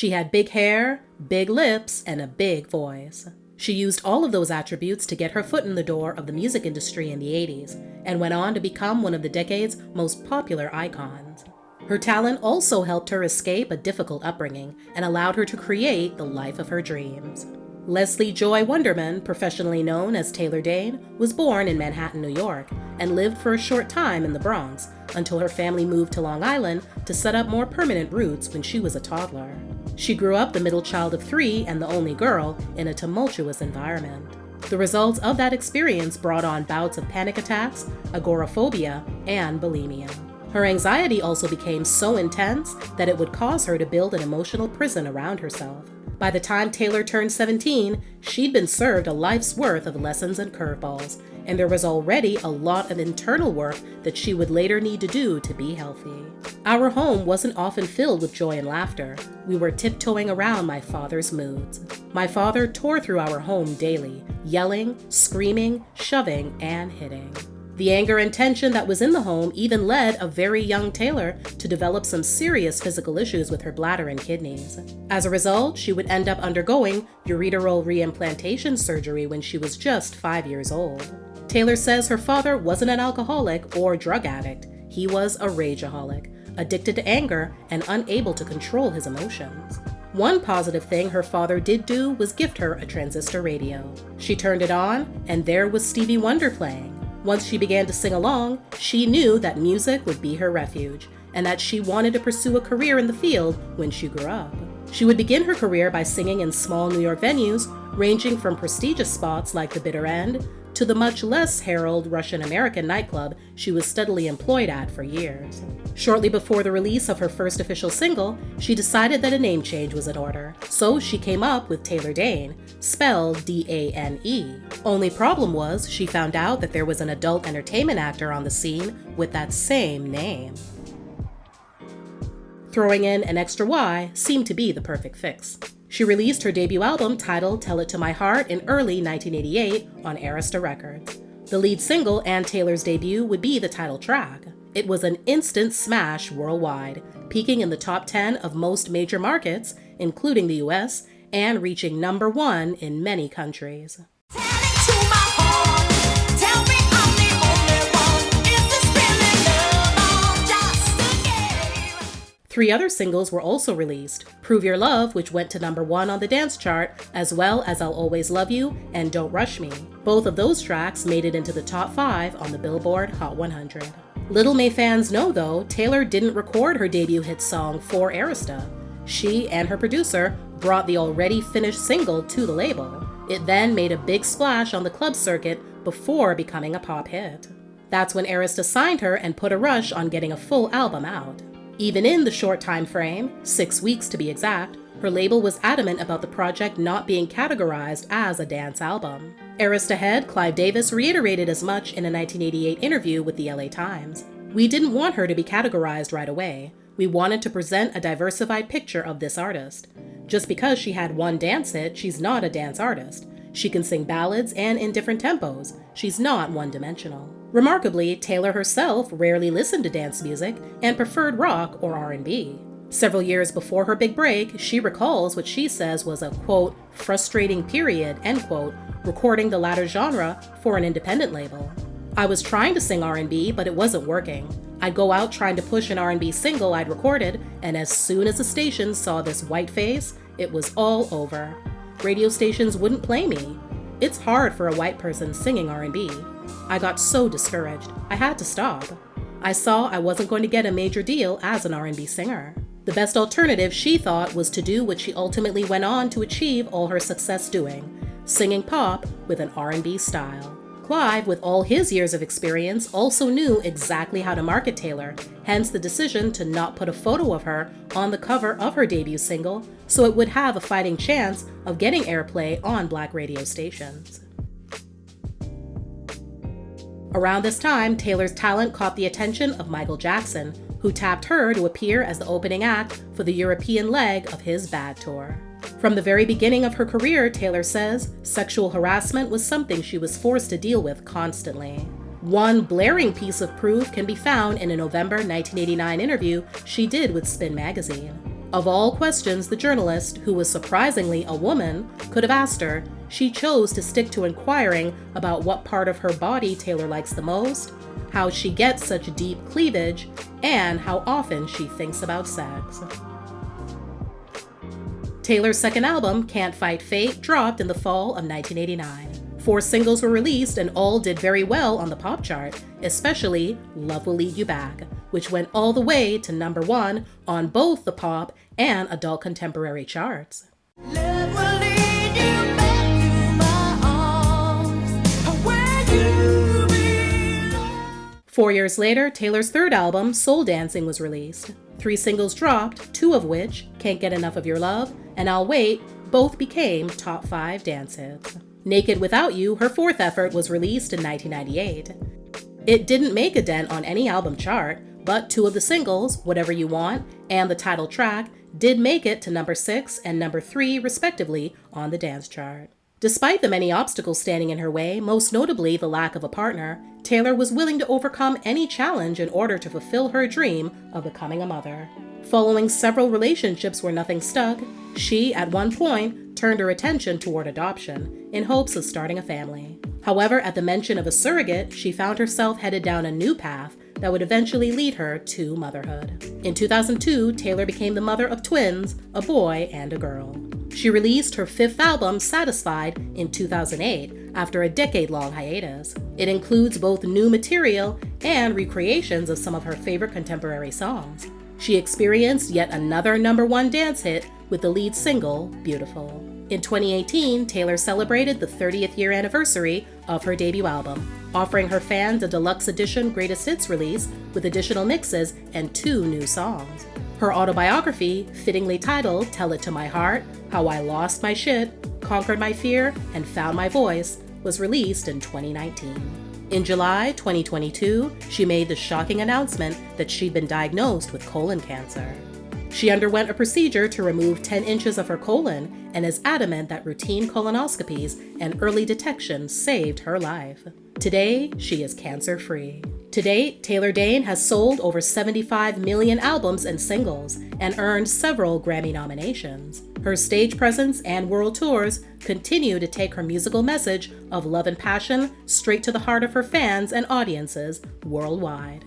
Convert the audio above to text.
She had big hair, big lips, and a big voice. She used all of those attributes to get her foot in the door of the music industry in the 80s, and went on to become one of the decade's most popular icons. Her talent also helped her escape a difficult upbringing and allowed her to create the life of her dreams. Leslie Joy Wonderman, professionally known as Taylor Dayne, was born in Manhattan, New York, and lived for a short time in the Bronx until her family moved to Long Island to set up more permanent roots when she was a toddler. She grew up the middle child of 3 and the only girl in a tumultuous environment. The results of that experience brought on bouts of panic attacks, agoraphobia, and bulimia. Her anxiety also became so intense that it would cause her to build an emotional prison around herself. By the time Taylor turned 17, she'd been served a life's worth of lessons and curveballs, and there was already a lot of internal work that she would later need to do to be healthy. Our home wasn't often filled with joy and laughter. We were tiptoeing around my father's moods. My father tore through our home daily, yelling, screaming, shoving, and hitting. The anger and tension that was in the home even led a very young Taylor to develop some serious physical issues with her bladder and kidneys. As a result, she would end up undergoing ureteral reimplantation surgery when she was just 5 years old. Taylor says her father wasn't an alcoholic or drug addict. He was a rageaholic, addicted to anger and unable to control his emotions. One positive thing her father did do was gift her a transistor radio. She turned it on, and there was Stevie Wonder playing. Once she began to sing along, she knew that music would be her refuge, and that she wanted to pursue a career in the field when she grew up. She would begin her career by singing in small New York venues, ranging from prestigious spots like the Bitter End to the much less heralded Russian-American nightclub she was steadily employed at for years. Shortly before the release of her first official single, she decided that a name change was in order, so she came up with Taylor Dayne, spelled D-A-N-E. Only problem was she found out that there was an adult entertainment actor on the scene with that same name. Throwing in an extra Y seemed to be the perfect fix. She released her debut album titled Tell It to My Heart in early 1988 on Arista Records. The lead single and Taylor's debut would be the title track. It was an instant smash worldwide, peaking in the top 10 of most major markets, including the US, and reaching number 1 in many countries. Three other singles were also released: Prove Your Love, which went to number 1 on the dance chart, as well as I'll Always Love You and Don't Rush Me. Both of those tracks made it into the top 5 on the Billboard Hot 100. Little may fans know, though, Taylor didn't record her debut hit song for Arista. She and her producer brought the already finished single to the label. It then made a big splash on the club circuit before becoming a pop hit. That's when Arista signed her and put a rush on getting a full album out. Even in the short time frame, 6 weeks to be exact, her label was adamant about the project not being categorized as a dance album. Arista head Clive Davis reiterated as much in a 1988 interview with the LA Times. "We didn't want her to be categorized right away. We wanted to present a diversified picture of this artist. Just because she had one dance hit, she's not a dance artist. She can sing ballads and in different tempos. She's not one-dimensional." Remarkably, Taylor herself rarely listened to dance music and preferred rock or R&B. Several years before her big break, she recalls what she says was a, quote, frustrating period, end quote, recording the latter genre for an independent label. "I was trying to sing R&B, but it wasn't working. I'd go out trying to push an R&B single I'd recorded, and as soon as the station saw this white face, it was all over. Radio stations wouldn't play me. It's hard for a white person singing R&B. I got so discouraged, I had to stop. I saw I wasn't going to get a major deal as an R&B singer." The best alternative, she thought, was to do what she ultimately went on to achieve all her success doing: singing pop with an R&B style. Clive, with all his years of experience, also knew exactly how to market Taylor, hence the decision to not put a photo of her on the cover of her debut single, so it would have a fighting chance of getting airplay on black radio stations. Around this time, Taylor's talent caught the attention of Michael Jackson, who tapped her to appear as the opening act for the European leg of his Bad Tour. From the very beginning of her career, Taylor says, sexual harassment was something she was forced to deal with constantly. One blaring piece of proof can be found in a November 1989 interview she did with Spin magazine. Of all questions the journalist, who was surprisingly a woman, could have asked her, she chose to stick to inquiring about what part of her body Taylor likes the most, how she gets such deep cleavage, and how often she thinks about sex. Taylor's second album, Can't Fight Fate, dropped in the fall of 1989. 4 singles were released and all did very well on the pop chart, especially Love Will Lead You Back, which went all the way to number 1 on both the pop and adult contemporary charts. Love will lead you back to my arms, where you belong. 4 years later, Taylor's third album, Soul Dancing, was released. 3 singles dropped, 2 of which, Can't Get Enough of Your Love and I'll Wait, both became top 5 dance hits. Naked Without You, her fourth effort, was released in 1998. It didn't make a dent on any album chart, but 2 of the singles, Whatever You Want and the title track, did make it to number 6 and number 3, respectively, on the dance chart. Despite the many obstacles standing in her way, most notably the lack of a partner, Taylor was willing to overcome any challenge in order to fulfill her dream of becoming a mother. Following several relationships where nothing stuck, she, at one point, turned her attention toward adoption, in hopes of starting a family. However, at the mention of a surrogate, she found herself headed down a new path that would eventually lead her to motherhood. In 2002, Taylor became the mother of twins, a boy and a girl. She released her 5th album, Satisfied, in 2008, after a decade-long hiatus. It includes both new material and recreations of some of her favorite contemporary songs. She experienced yet another number 1 dance hit with the lead single, Beautiful. In 2018, Taylor celebrated the 30th year anniversary of her debut album, offering her fans a deluxe edition greatest hits release with additional mixes and 2 new songs. Her autobiography, fittingly titled Tell It to My Heart, How I Lost My Shit, Conquered My Fear, and Found My Voice, was released in 2019. In July 2022, she made the shocking announcement that she'd been diagnosed with colon cancer. She underwent a procedure to remove 10 inches of her colon and is adamant that routine colonoscopies and early detection saved her life. Today, she is cancer-free. To date, Taylor Dayne has sold over 75 million albums and singles and earned several Grammy nominations. Her stage presence and world tours continue to take her musical message of love and passion straight to the heart of her fans and audiences worldwide.